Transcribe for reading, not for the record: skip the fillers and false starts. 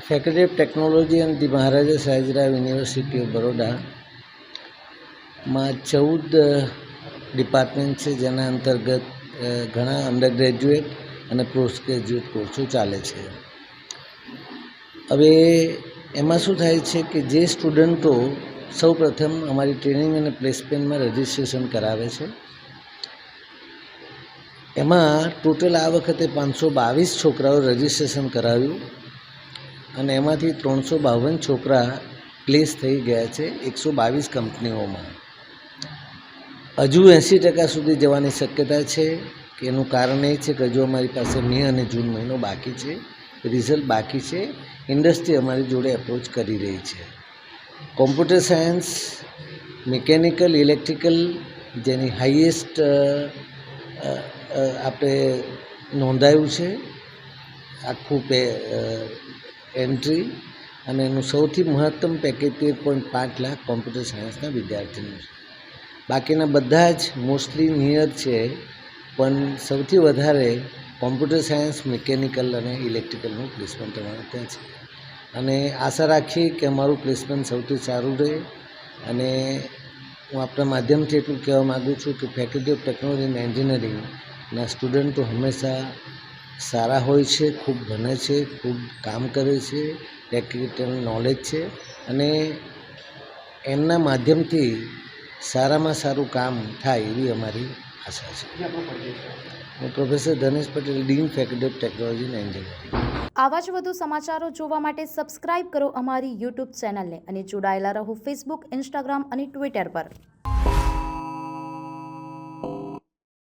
Faculty of Technology and the Maharaja Sahajirao University of બરોડામાં 14 department છે, જેના અંતર્ગત ઘણા અંડર ગ્રેજ્યુએટ અને પોસ્ટ ગ્રેજ્યુએટ કોર્સો ચાલે છે. હવે એમાં શું થાય છે કે જે સ્ટુડન્ટો સૌપ્રથમ અમારી ટ્રેનિંગ અને પ્લેસમેન્ટમાં રજિસ્ટ્રેશન કરાવે છે, એમાં ટોટલ આ વખતે 522 છોકરાઓ રજિસ્ટ્રેશન કરાવ્યું અને એમાંથી 352 છોકરા પ્લેસ થઈ ગયા છે 122 કંપનીઓમાં. હજુ 80% સુધી જવાની શક્યતા છે. કે એનું કારણ એ છે કે હજુ અમારી પાસે મે અને જૂન મહિનો બાકી છે, રિઝલ્ટ બાકી છે. ઇન્ડસ્ટ્રી અમારી જોડે એપ્રોચ કરી રહી છે. કોમ્પ્યુટર સાયન્સ, મિકેનિકલ, ઇલેક્ટ્રિકલ, જેની હાઈએસ્ટ આપણે નોંધાયું છે આખું એન્ટ્રી, અને એનું સૌથી મહત્તમ પેકેજ 13.5 લાખ કોમ્પ્યુટર સાયન્સના વિદ્યાર્થીનું છે. બાકીના બધા જ મોસ્ટલી નિયર છે, પણ સૌથી વધારે કોમ્પ્યુટર સાયન્સ, મિકેનિકલ અને ઇલેક્ટ્રિકલનું પ્લેસમેન્ટ અમારે ત્યાં છે. અને આશા રાખીએ કે અમારું પ્લેસમેન્ટ સૌથી સારું રહે. અને હું આપણા માધ્યમથી એટલું કહેવા માગું છું કે ફેકલ્ટી ઓફ ટેકનોલોજી એન્ડ એન્જિનિયરિંગના સ્ટુડન્ટો હંમેશા સારા હોય છે, ખૂબ ભણે છે, ખૂબ કામ કરે છે, ટેકનિકલ નોલેજ છે, અને એમના માધ્યમથી સારામાં સારું કામ થાય એવી અમારી આશા છે. હું professor Dhanesh Patel, dean faculty of technology and engineering. આવા જ વધુ સમાચારો જોવા માટે સબસ્ક્રાઇબ કરો અમારી યુટ્યુબ ચેનલને અને જોડાયેલા રહો ફેસબુક, ઇન્સ્ટાગ્રામ અને ટ્વિટર પર.